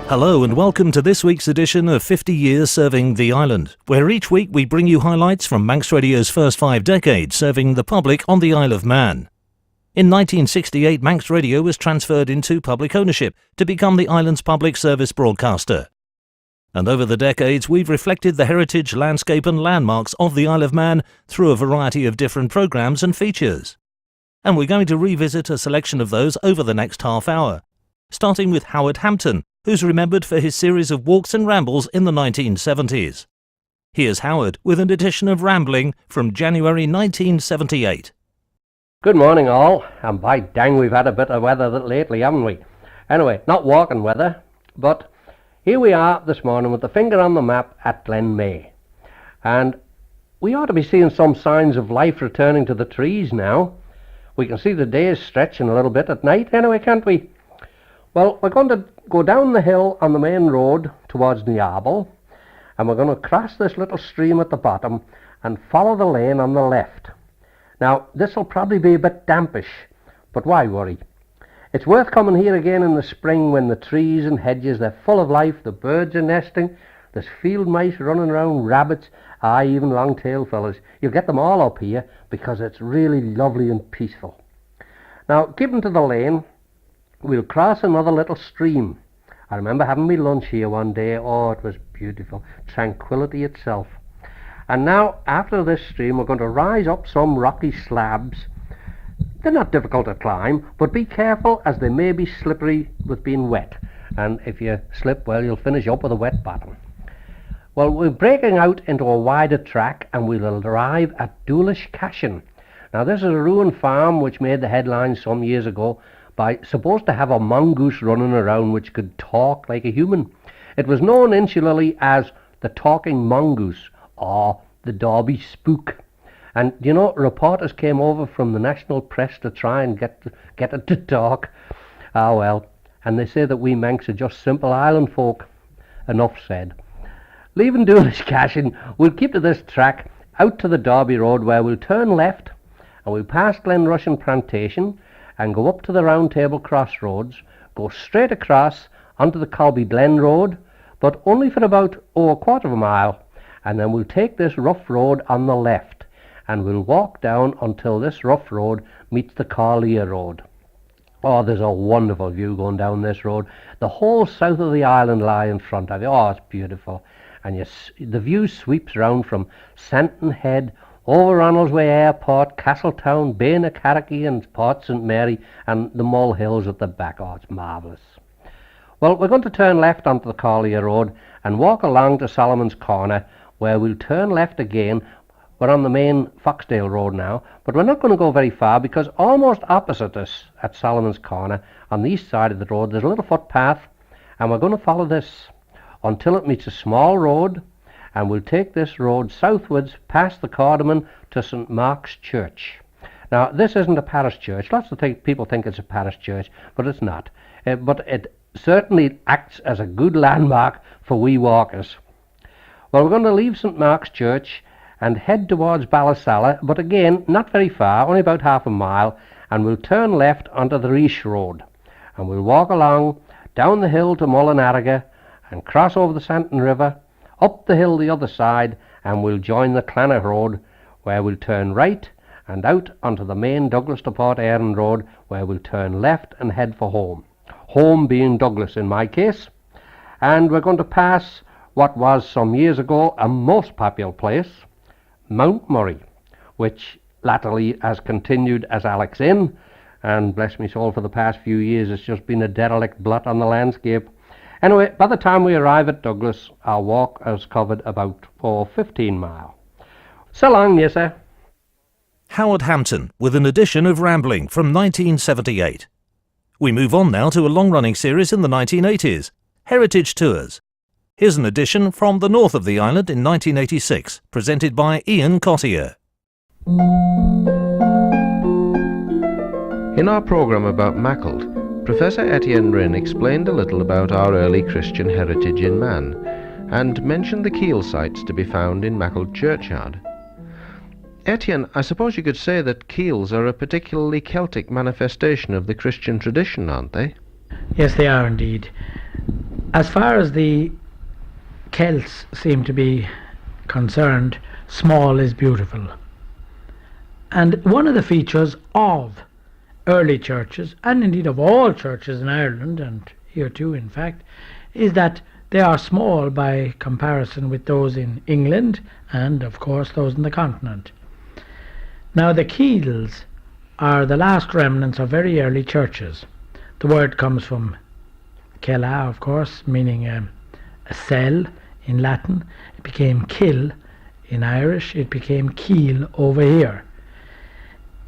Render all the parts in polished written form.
Hello and welcome to this week's edition of 50 Years Serving the Island, where each week we bring you highlights from Manx Radio's first 5 decades serving the public on the Isle of Man. In 1968, Manx Radio was transferred into public ownership to become the island's public service broadcaster. And over the decades, we've reflected the heritage, landscape and landmarks of the Isle of Man through a variety of different programmes and features. And we're going to revisit a selection of those over the next half hour, starting with Howard Hampton, who's remembered for his series of walks and rambles in the 1970s. Here's Howard with an edition of Rambling from January 1978. Good morning all, and by dang we've had a bit of weather lately, haven't we? Anyway, not walking weather, but here we are this morning with the finger on the map at Glen May. And we ought to be seeing some signs of life returning to the trees now. We can see the days stretching a little bit at night anyway, can't we? Well, we're going to go down the hill on the main road towards Niarbel, and we're going to cross this little stream at the bottom and follow the lane on the left. Now, this will probably be a bit dampish, but why worry? It's worth coming here again in the spring when the trees and hedges, they're full of life, the birds are nesting, there's field mice running around, rabbits, even long-tailed fellas. You'll get them all up here because it's really lovely and peaceful. Now, keeping to the lane, we'll cross another little stream. I remember having me lunch here one day. Oh, it was beautiful. Tranquility itself. And now, after this stream, we're going to rise up some rocky slabs. They're not difficult to climb, but be careful as they may be slippery with being wet. And if you slip, well, you'll finish up with a wet bottom. Well, we're breaking out into a wider track and we'll arrive at Dúlash Cashin. Now, this is a ruined farm which made the headlines some years ago by supposed to have a mongoose running around which could talk like a human. It was known insularly as the talking mongoose or the Derby spook. And you know, reporters came over from the national press to try and get it to talk. Ah well, and they say that we Manx are just simple island folk. Enough said. Leaving Dúlash Cashin, we'll keep to this track out to the Derby Road where we'll turn left and we'll pass Glenrushen Plantation and go up to the Round Table Crossroads, go straight across onto the Colby Glen Road, but only for about a quarter of a mile, and then we'll take this rough road on the left, and we'll walk down until this rough road meets the Carlia Road. Oh, there's a wonderful view going down this road. The whole south of the island lie in front of you. Oh, it's beautiful. And the view sweeps round from Santon Head, over Ronaldsway Airport, Castletown, Bainacarricky and Port St Mary and the Mull Hills at the back. Oh, it's marvellous. Well, we're going to turn left onto the Carlia Road and walk along to Solomon's Corner where we'll turn left again. We're on the main Foxdale Road now, but we're not going to go very far because almost opposite us at Solomon's Corner on the east side of the road there's a little footpath and we're going to follow this until it meets a small road. And we'll take this road southwards past the Cardamon to St Mark's Church. Now, this isn't a parish church. Lots of people think it's a parish church, but it's not. But it certainly acts as a good landmark for wee walkers. Well, we're going to leave St Mark's Church and head towards Ballasalla, but again, not very far, only about half a mile, and we'll turn left onto the Reach Road. And we'll walk along down the hill to Mullinariga and cross over the Santon River, up the hill the other side, and we'll join the Clanach Road where we'll turn right and out onto the main Douglas to Port Erin Road where we'll turn left and head for home. Home being Douglas in my case. And we're going to pass what was some years ago a most popular place, Mount Murray, which latterly has continued as Alex Inn, and bless me soul, for the past few years it's just been a derelict blot on the landscape. Anyway, by the time we arrive at Douglas, our walk has covered about 15 mile. So long, yes, sir. Howard Hampton with an edition of Rambling from 1978. We move on now to a long-running series in the 1980s, Heritage Tours. Here's an edition from the north of the island in 1986, presented by Ian Cottier. In our programme about Mackle, Professor Etienne Rin explained a little about our early Christian heritage in Man, and mentioned the keel sites to be found in Mackle churchyard. Etienne, I suppose you could say that keels are a particularly Celtic manifestation of the Christian tradition, aren't they? Yes, they are indeed. As far as the Celts seem to be concerned, small is beautiful. And one of the features of early churches, and indeed of all churches in Ireland, and here too in fact, is that they are small by comparison with those in England and of course those in the continent. Now the keels are the last remnants of very early churches. The word comes from cella, of course, meaning a cell in Latin. It became kill in Irish. It became keel over here.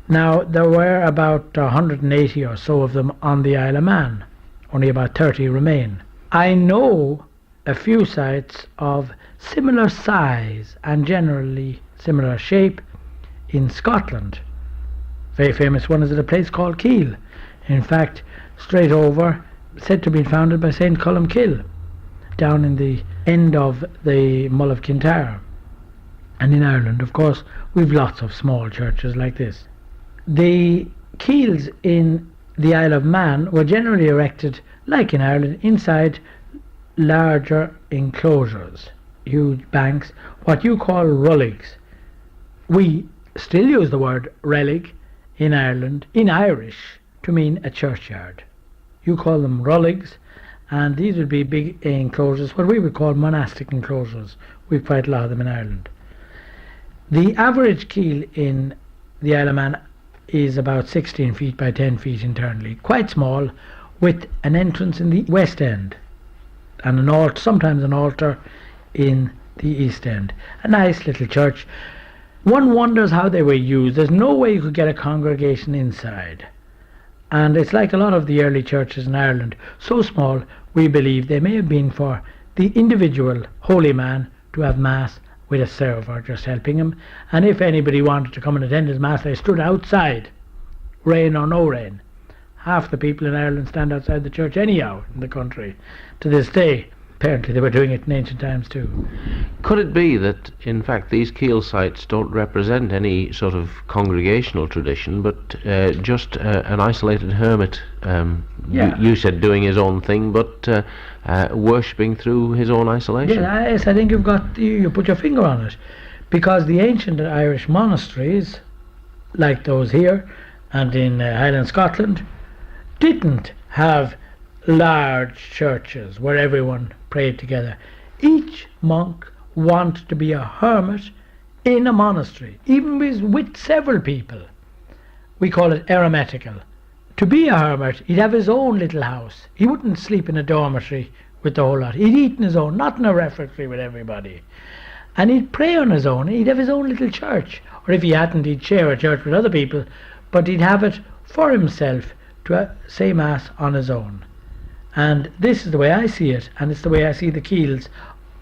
Now there were about 180 or so of them on the Isle of Man. Only about 30 remain. I know a few sites of similar size and generally similar shape in Scotland. Very famous one is at a place called Keel. In fact, straight over, said to be founded by St. Columkill, down in the end of the Mull of Kintyre. And in Ireland, of course, we've lots of small churches like this. The keels in the Isle of Man were generally erected, like in Ireland, inside larger enclosures, huge banks, what you call rulligs. We still use the word relic in Ireland, in Irish, to mean a churchyard. You call them rulligs, and these would be big enclosures, what we would call monastic enclosures. We've quite a lot of them in Ireland. The average keel in the Isle of Man is about 16 feet by 10 feet internally, quite small, with an entrance in the west end and an altar, sometimes an altar in the east end. A nice little church. One wonders how they were used. There's no way you could get a congregation inside. And it's like a lot of the early churches in Ireland, so small we believe they may have been for the individual holy man to have mass with a server just helping him, and if anybody wanted to come and attend his mass, they stood outside, rain or no rain. Half the people in Ireland stand outside the church anyhow in the country to this day. Apparently they were doing it in ancient times too. Could it be that, in fact, these keel sites don't represent any sort of congregational tradition, but just an isolated hermit, you said doing his own thing, but worshipping through his own isolation? Yes, I think you put your finger on it. Because the ancient Irish monasteries, like those here and in Highland Scotland, didn't have large churches where everyone prayed together. Each monk wanted to be a hermit in a monastery, even with several people. We call it eremitical. To be a hermit, he'd have his own little house. He wouldn't sleep in a dormitory with the whole lot. He'd eat on his own, not in a refectory with everybody. And he'd pray on his own. He'd have his own little church. Or if he hadn't, he'd share a church with other people, but he'd have it for himself to say mass on his own. And this is the way I see it, and it's the way I see the keels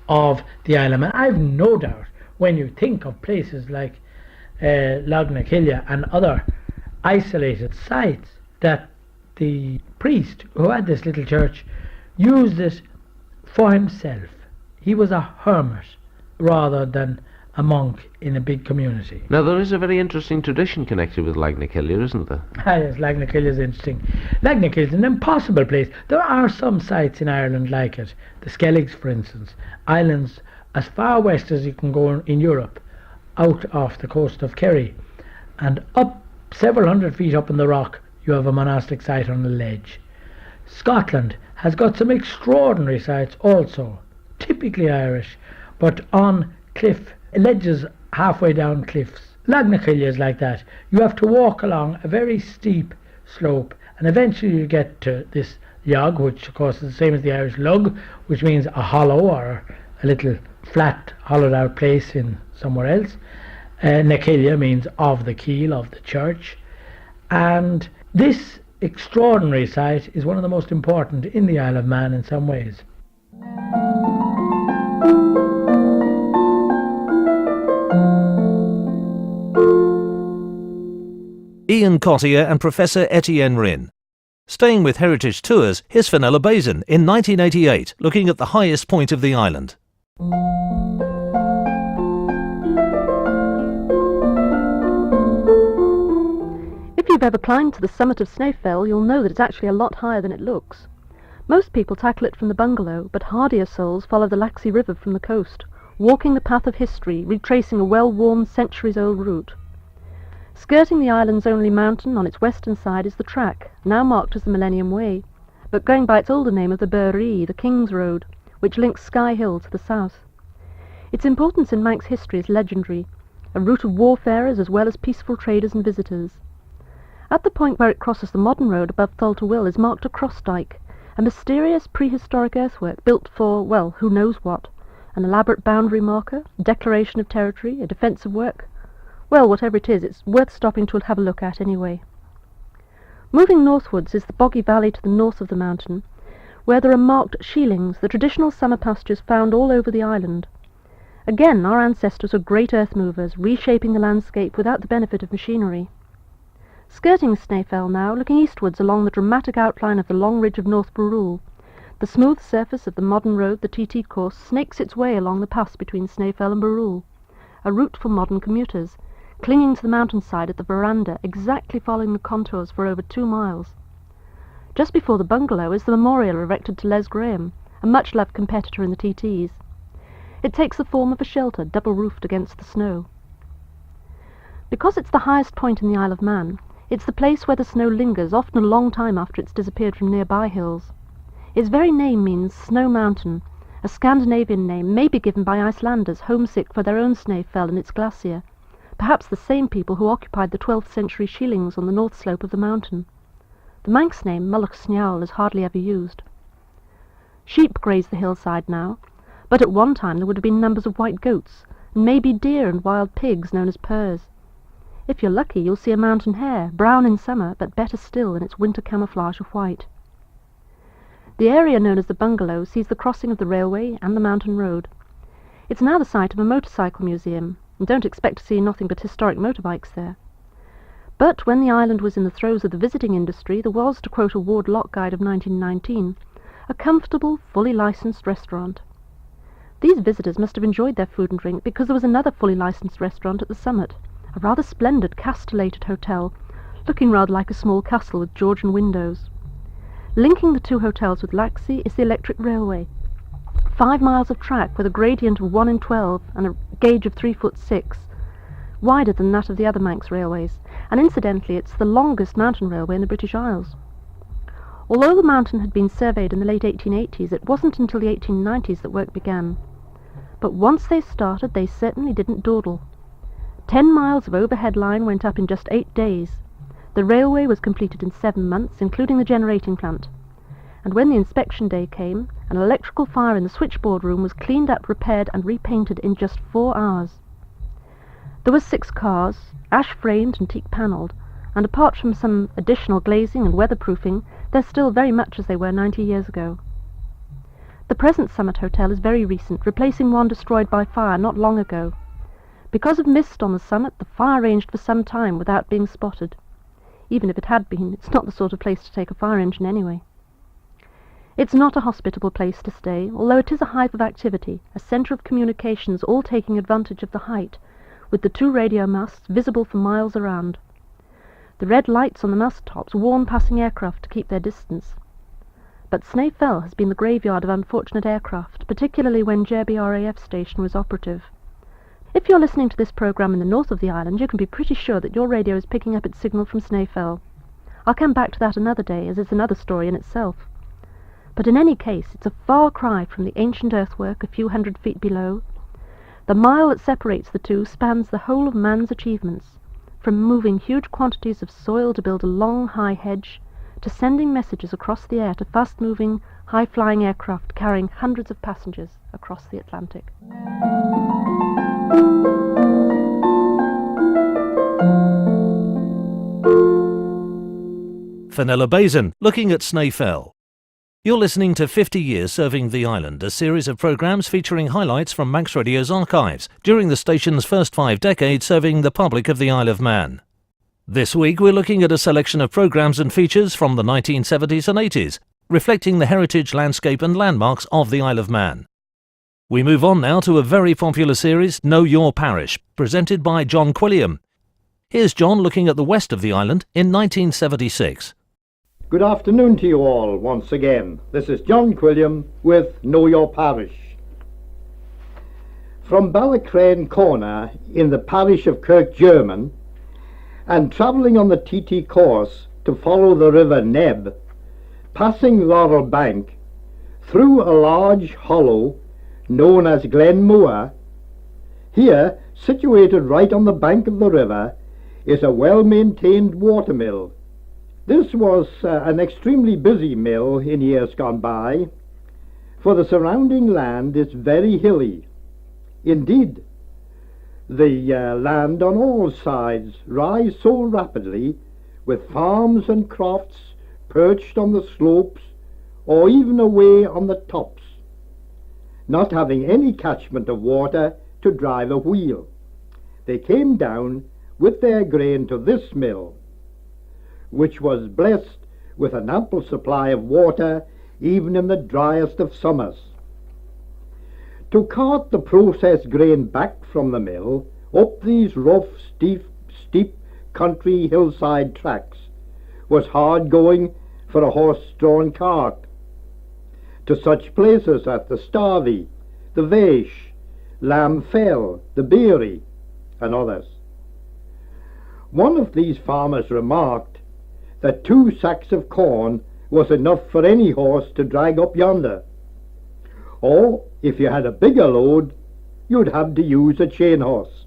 of the Isle of Man. I've no doubt when you think of places like Loughnakillia and other isolated sites that the priest who had this little church used it for himself. He was a hermit rather than a monk in a big community. Now there is a very interesting tradition connected with Loughnakillia, isn't there? Yes, Loughnakillia is interesting. Loughnakillia is an impossible place. There are some sites in Ireland like it. The Skelligs, for instance, islands as far west as you can go in Europe, out off the coast of Kerry, and up several hundred feet up in the rock you have a monastic site on a ledge. Scotland has got some extraordinary sites also, typically Irish, but on cliff ledges halfway down cliffs. Loughnakillia is like that. You have to walk along a very steep slope, and eventually you get to this yog, which of course is the same as the Irish lug, which means a hollow or a little flat hollowed out place in somewhere else. Nakillia means of the keel, of the church. And this extraordinary site is one of the most important in the Isle of Man in some ways. Ian Katya and Professor Etienne Rin. Staying with Heritage Tours, here's Fenella Basin in 1988, looking at the highest point of the island. you've ever climbed to the summit of Snaefell, you'll know that it's actually a lot higher than it looks. Most people tackle it from the bungalow, but hardier souls follow the Laxey River from the coast, walking the path of history, retracing a well-worn, centuries-old route. Skirting the island's only mountain on its western side is the track, now marked as the Millennium Way, but going by its older name of the Burree, the King's Road, which links Skye Hill to the south. Its importance in Manx history is legendary, a route of warfarers as well as peaceful traders and visitors. At the point where it crosses the modern road above Tholter Will is marked a cross dyke, a mysterious prehistoric earthwork built for, well, who knows what, an elaborate boundary marker, a declaration of territory, a defensive work. Well, whatever it is, it's worth stopping to have a look at anyway. Moving northwards is the boggy valley to the north of the mountain, where there are marked sheelings, the traditional summer pastures found all over the island. Again, our ancestors were great earth movers, reshaping the landscape without the benefit of machinery. Skirting Snaefell now, looking eastwards along the dramatic outline of the long ridge of North Barrule, the smooth surface of the modern road, the TT course, snakes its way along the pass between Snaefell and Barrule, a route for modern commuters, clinging to the mountainside at the veranda, exactly following the contours for over 2 miles. Just before the bungalow is the memorial erected to Les Graham, a much-loved competitor in the TTs. It takes the form of a shelter, double-roofed against the snow. Because it's the highest point in the Isle of Man, it's the place where the snow lingers, often a long time after it's disappeared from nearby hills. Its very name means Snow Mountain, a Scandinavian name maybe given by Icelanders homesick for their own Snaefell and its glacier, perhaps the same people who occupied the 12th century sheelings on the north slope of the mountain. The Manx name, Mullach Sneaul, is hardly ever used. Sheep graze the hillside now, but at one time there would have been numbers of white goats, and maybe deer and wild pigs known as purs. If you're lucky, you'll see a mountain hare, brown in summer, but better still in its winter camouflage of white. The area known as the bungalow sees the crossing of the railway and the mountain road. It's now the site of a motorcycle museum, and don't expect to see nothing but historic motorbikes there. But when the island was in the throes of the visiting industry, there was, to quote a Ward Lock guide of 1919, a comfortable, fully licensed restaurant. These visitors must have enjoyed their food and drink because there was another fully licensed restaurant at the summit, a rather splendid castellated hotel, looking rather like a small castle with Georgian windows. Linking the two hotels with Laxey is the electric railway. 5 miles of track with a gradient of 1 in 12 and a gauge of 3'6", wider than that of the other Manx railways, and incidentally it's the longest mountain railway in the British Isles. Although the mountain had been surveyed in the late 1880s, it wasn't until the 1890s that work began. But once they started, they certainly didn't dawdle. 10 miles of overhead line went up in just 8 days. The railway was completed in 7 months, including the generating plant. And when the inspection day came, an electrical fire in the switchboard room was cleaned up, repaired and repainted in just 4 hours. There were 6 cars, ash-framed and teak-panelled, and apart from some additional glazing and weatherproofing, they're still very much as they were 90 years ago. The present Summit Hotel is very recent, replacing one destroyed by fire not long ago. Because of mist on the summit, the fire raged for some time without being spotted. Even if it had been, it's not the sort of place to take a fire engine anyway. It's not a hospitable place to stay, although it is a hive of activity, a centre of communications all taking advantage of the height, with the 2 radio masts visible for miles around. The red lights on the mast tops warn passing aircraft to keep their distance. But Snaefell has been the graveyard of unfortunate aircraft, particularly when Jerby RAF station was operative. If you're listening to this programme in the north of the island, you can be pretty sure that your radio is picking up its signal from Snaefell. I'll come back to that another day, as it's another story in itself. But in any case, it's a far cry from the ancient earthwork a few hundred feet below. The mile that separates the two spans the whole of man's achievements, from moving huge quantities of soil to build a long, high hedge, to sending messages across the air to fast-moving, high-flying aircraft carrying hundreds of passengers across the Atlantic. Fenella Bazin, looking at Snaefell. You're listening to 50 Years Serving the Island, a series of programmes featuring highlights from Manx Radio's archives during the station's first 5 decades serving the public of the Isle of Man. This week we're looking at a selection of programmes and features from the 1970s and 80s, reflecting the heritage, landscape and landmarks of the Isle of Man. We move on now to a very popular series, Know Your Parish, presented by John Quilliam. Here's John looking at the west of the island in 1976. Good afternoon to you all once again. This is John Quilliam with Know Your Parish. From Ballacrane Corner in the parish of Kirkgerman, and travelling on the TT course to follow the river Neb, passing Laurel Bank, through a large hollow known as Glen Moor. Here, situated right on the bank of the river, is a well-maintained watermill. This was an extremely busy mill in years gone by, for the surrounding land is very hilly. Indeed, the land on all sides rise so rapidly, with farms and crofts perched on the slopes or even away on the tops, not having any catchment of water to drive a wheel. They came down with their grain to this mill, which was blessed with an ample supply of water even in the driest of summers. To cart the processed grain back from the mill up these rough, steep country hillside tracks was hard going for a horse-drawn cart, to such places as the Starvey, the Vaish, Lamb Fell, the Beery, and others. One of these farmers remarked that 2 sacks of corn was enough for any horse to drag up yonder, or if you had a bigger load, you'd have to use a chain horse.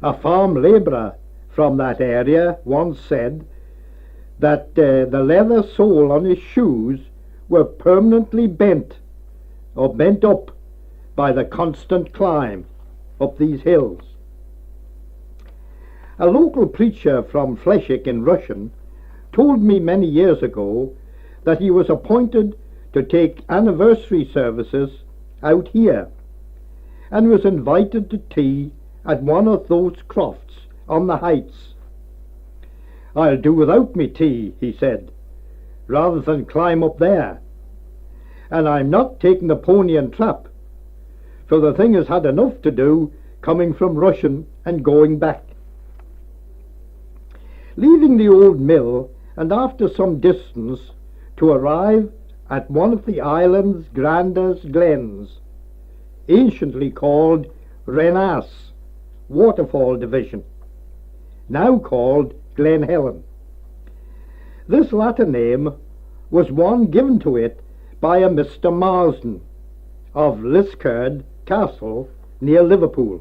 A farm labourer from that area once said that the leather sole on his shoes were permanently bent up by the constant climb up these hills. A local preacher from Fleshik in Russian told me many years ago that he was appointed to take anniversary services out here, and was invited to tea at one of those crofts on the heights. "I'll do without me tea," he said, "rather than climb up there. And I'm not taking the pony and trap, for the thing has had enough to do coming from Russian and going back." Leaving the old mill, and after some distance, to arrive at one of the island's grandest glens, anciently called Renas Waterfall Division, now called Glen Helen. This latter name was one given to it by a Mr. Marsden of Liskeard Castle near Liverpool,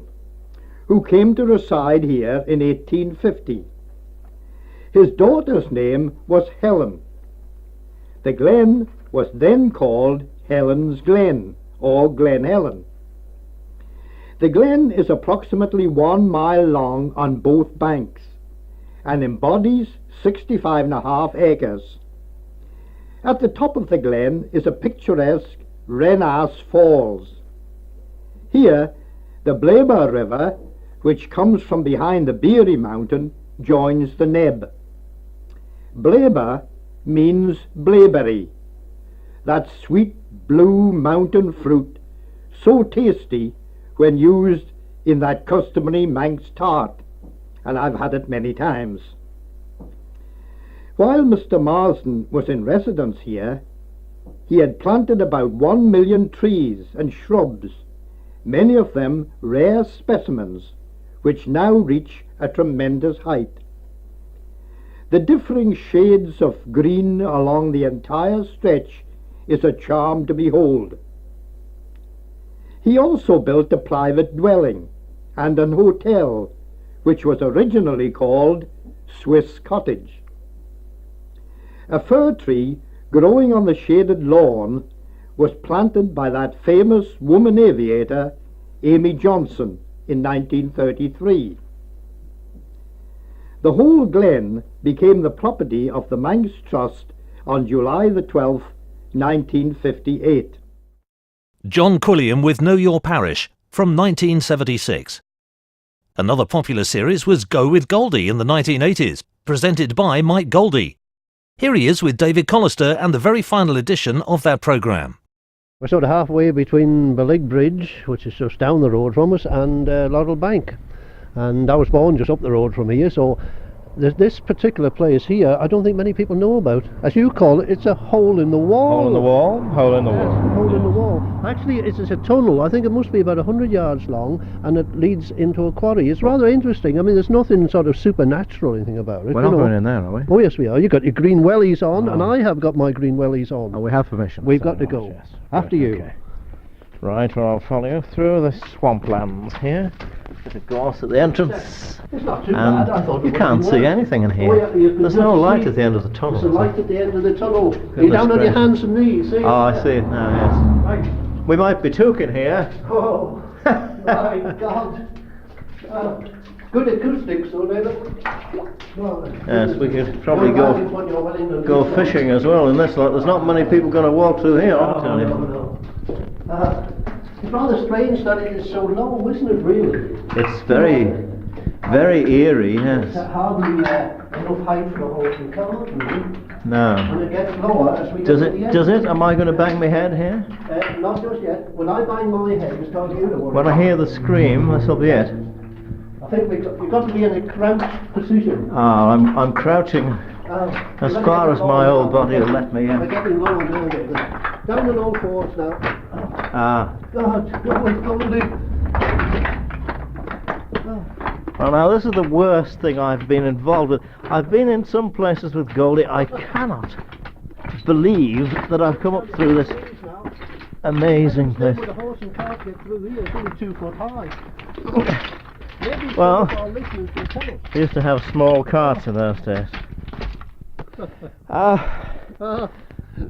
who came to reside here in 1850. His daughter's name was Helen. The glen was then called Helen's Glen, or Glen Helen. The glen is approximately 1 mile long on both banks, and embodies 65.5 acres. At the top of the glen is a picturesque Renas Falls. Here, the Blaber River, which comes from behind the Beery Mountain, joins the Neb. Blaber means blaeberry, that sweet blue mountain fruit, so tasty when used in that customary Manx tart, and I've had it many times. While Mr. Marsden was in residence here, he had planted about 1 million trees and shrubs, many of them rare specimens, which now reach a tremendous height. The differing shades of green along the entire stretch is a charm to behold. He also built a private dwelling and an hotel, which was originally called Swiss Cottage. A fir tree growing on the shaded lawn was planted by that famous woman aviator, Amy Johnson, in 1933. The whole glen became the property of the Manx Trust on July the 12th, 1958. John Quilliam with Know Your Parish from 1976. Another popular series was Go with Goldie in the 1980s, presented by Mike Goldie. Here he is with David Collister and the very final edition of that programme. We're sort of halfway between Belig Bridge, which is just down the road from us, and Laurel Bank. and I was born just up the road from here, so this particular place here, I don't think many people know about. As you call it, it's a hole in the wall. Hole in the wall? Hole in the Yes, wall. a hole in the wall. Actually, it's a tunnel. I think it must be about 100 yards long, and it leads into a quarry. It's rather interesting. I mean, there's nothing sort of supernatural or anything about it. We're not going in there, are we? Oh, yes, we are. You've got your green wellies on, and I have got my green wellies on. Oh, we have permission. We've got to go. Yes. After you. Okay. Right, well, I'll follow you through the swamplands here. Bit of grass at the entrance. It's not too And bad. I thought it you would can't be see worse. anything in Oh, here. yeah, you can There's just no light see- at the end of the tunnel. There's a light at the end of the tunnel. You're Goodness down on your gracious. hands and knees, see? Oh, I see it now, yes. Right. We might be talking here. Oh, my God. Good acoustics, though, David. Yes, we could probably go fishing as well in this lot. There's not many people going to walk through here, I'll tell you. It's rather strange that it is so low, isn't it, really? It's very, very eerie, It's yes. hardly enough height for a horse and cart, really. No. And it gets lower as we Does get to the it? end. Does it? Am I going to bang my head here? Not just yet. When I bang my head, it's time for you to worry. When I hear the scream, this'll be it. I think you've got to be in a crouched position. Ah, I'm crouching as far as my old body will let me We're in. getting low now, David. Down on all fours now. Ah. God, Goldie. Well, now this is the worst thing I've been involved with. I've been in some places with Goldie. I cannot believe that I've come up through this amazing place. With a horse and cart get through here, it's only 2 foot high. Maybe Well, some of our listeners can tell us. we used to have small carts in those days.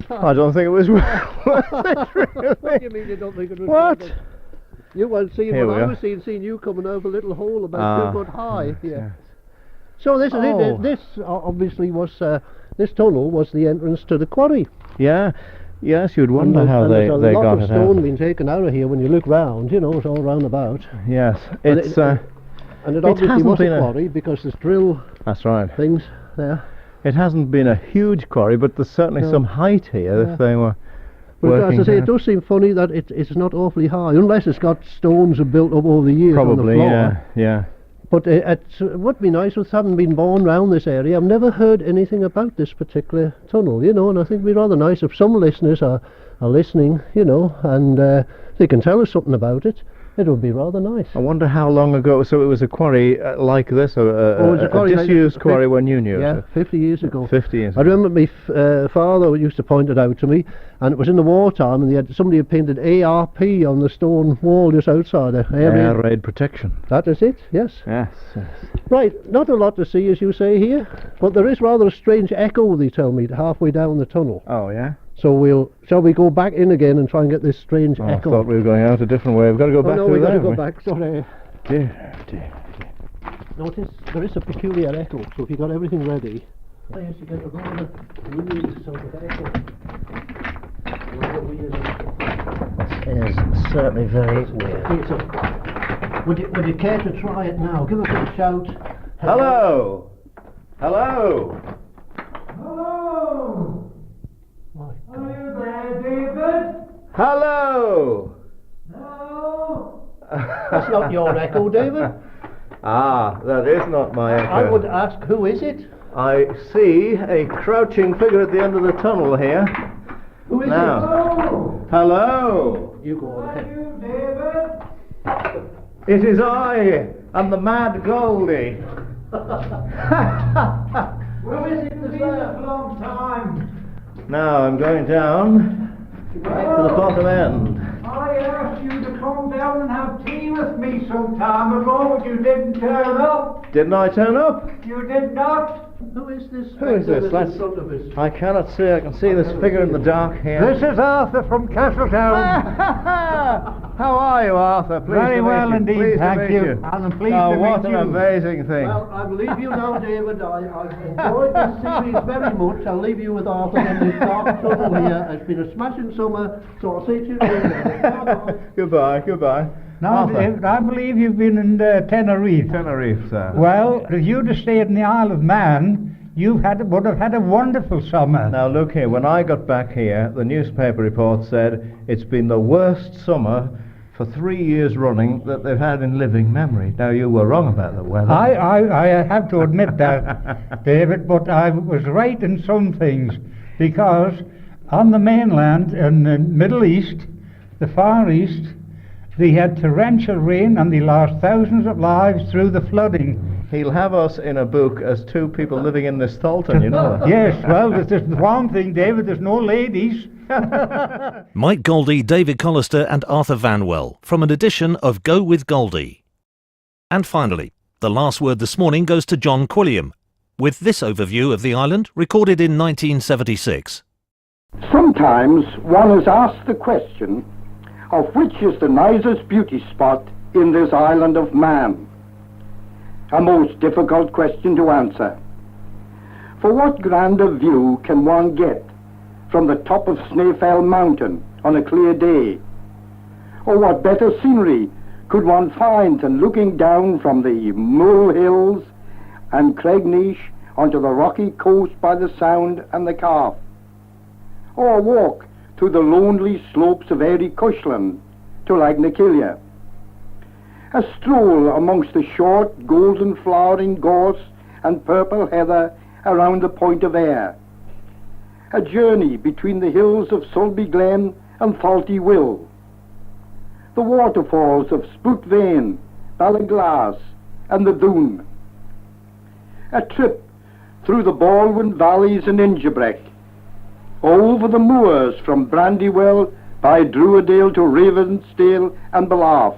I don't think it was worth it, What do you mean you don't think it was What? worth it? You weren't seeing Here what we I are. was seeing you coming over a little hole about Ah, 2 foot high. yes, Yeah. yes. So this is Oh. it. This obviously was this tunnel was the entrance to the quarry. Yeah, yes, you'd wonder And how there's they a got lot of it stone out. being taken out of here when you look round. You know, it's all round about. Yes, But it's and it it obviously hasn't was been a a- quarry because there's drill that's right. things there. It hasn't been a huge quarry, but there's certainly No. some height here Yeah. if they were But working as I say, it down. does seem funny that it's not awfully high, unless it's got stones built up over the years on the Probably, floor. yeah. But it would be nice with having been born round this area. I've never heard anything about this particular tunnel, you know, and I think it'd be rather nice if some listeners are listening, you know, and they can tell us something about it. It would be rather nice. I wonder how long ago. So it was a quarry like this, or Oh, it was a quarry like disused this, quarry when you knew Yeah, it. 50 years ago. 50 years I ago. remember my father used to point it out to me, and it was in the wartime, and somebody had painted ARP on the stone wall just outside the area. Air raid protection. That is it, yes. Yes. Right, not a lot to see, as you say here, but there is rather a strange echo, they tell me, halfway down the tunnel. Oh yeah. So shall we go back in again and try and get this strange Oh, I echo? thought we were going out a different way. We've got to go back no, through we've got there. to go haven't we? back, sorry. Dear. Notice, there is a peculiar echo, so if you've got everything ready, I used to get a rather weird sort of echo. Rather weird echo. Is certainly very weird. Okay, so, would you care to try it now? Give us a shout. Hello. Hello. Hello! My Are you there, David? Hello. No! That's not your echo, David. Ah, that is not my echo. I would ask, who is it? I see a crouching figure at the end of the tunnel here. Who is Now. Hello! Hello. it? You go Are ahead. you David? It is I, and the Mad Goldie. Well, is it been a long time? Now I'm going down to the bottom end. I asked you to come down and have tea with me some time ago, but you didn't turn up. Didn't I turn up? You did not. Who is this? Who is spectre this? that's in Let's- front of us? I cannot see. I can see this figure in the dark here. This is Arthur from Castletown. How are you, Arthur? Pleased Very to meet well you. indeed, Pleased to thank meet you. And I'm pleased oh, to what meet an you. amazing thing. Well, I'll leave you now, David. I've enjoyed this series very much. I'll leave you with Arthur in this dark tunnel here. It's been a smashing summer, so I'll see you later. Bye-bye. Goodbye. Now, Arthur. I believe you've been in Tenerife. Tenerife, sir. Well, if you'd have stayed in the Isle of Man, would have had a wonderful summer. Now look here, when I got back here, the newspaper report said it's been the worst summer for 3 years running that they've had in living memory. Now, you were wrong about the weather. I have to admit that, David, but I was right in some things, because on the mainland in the Middle East, the Far East, they had torrential rain and they lost thousands of lives through the flooding. He'll have us in a book as two people living in this Thalton, you know that. Yes, well, there's one thing, David, there's no ladies. Mike Goldie, David Collister and Arthur Vanwell from an edition of Go With Goldie. And finally, the last word this morning goes to John Quilliam, with this overview of the island recorded in 1976. Sometimes one is asked the question of which is the nicest beauty spot in this island of man. A most difficult question to answer. For what grander view can one get from the top of Snaefell Mountain on a clear day? Or what better scenery could one find than looking down from the Mull Hills and Craignish onto the rocky coast by the Sound and the Calf? Or a walk through the lonely slopes of Airy Cushland to Lagnaquilla? A stroll amongst the short, golden flowering gorse and purple heather around the Point of Ayr? A journey between the hills of Sulby Glen and Thalty Will? The waterfalls of Spoot Vane, Ballaglass and the Doon? A trip through the Baldwin valleys and Ingebrek, or over the moors from Brandywell by Druidale to Ravensdale and Ballaugh?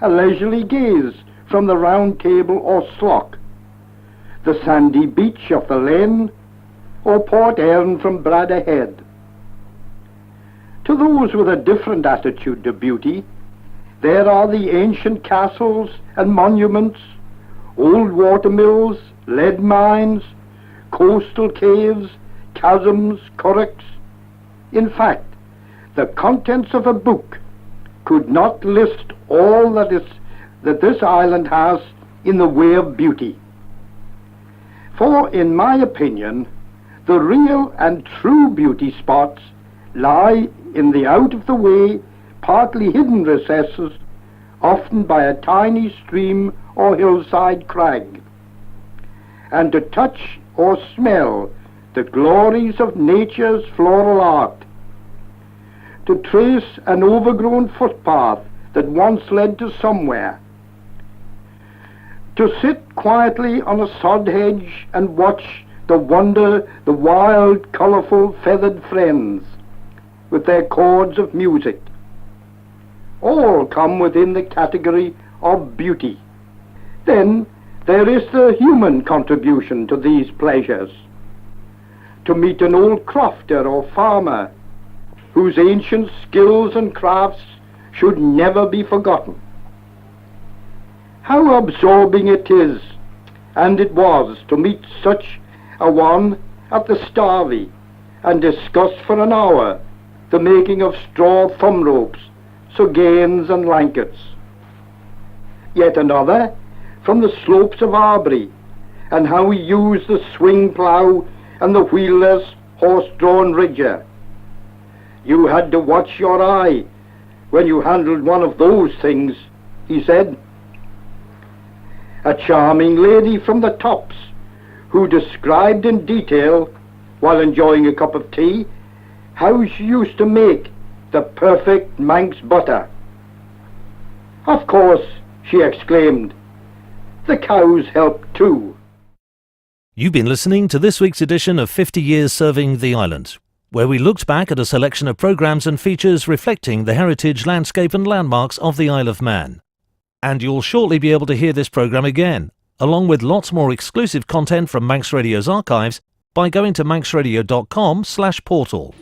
A leisurely gaze from the Round Table or Slough, the sandy beach of the Len, or Port Erne from Bradda Head? To those with a different attitude to beauty, there are the ancient castles and monuments, old watermills, lead mines, coastal caves, chasms, curraghs. In fact, the contents of a book could not list all that this island has in the way of beauty. For, in my opinion, the real and true beauty spots lie in the out-of-the-way, partly hidden recesses, often by a tiny stream or hillside crag. And to touch or smell the glories of nature's floral art, to trace an overgrown footpath that once led to somewhere, to sit quietly on a sod hedge and watch the wild, colourful, feathered friends with their chords of music, all come within the category of beauty. Then there is the human contribution to these pleasures. To meet an old crofter or farmer whose ancient skills and crafts should never be forgotten. How absorbing it is, and it was, to meet such a one at the Starvey and discuss for an hour the making of straw thumb ropes, soganes and lankets. Yet another from the slopes of Arbury, and how he used the swing plough and the wheelless horse-drawn ridger. You had to watch your eye when you handled one of those things, he said. A charming lady from the Tops, who described in detail, while enjoying a cup of tea, how she used to make the perfect Manx butter. Of course, she exclaimed, the cows helped too. You've been listening to this week's edition of 50 Years Serving the Island, where we looked back at a selection of programmes and features reflecting the heritage, landscape and landmarks of the Isle of Man. And you'll shortly be able to hear this programme again, along with lots more exclusive content from Manx Radio's archives, by going to manxradio.com/portal.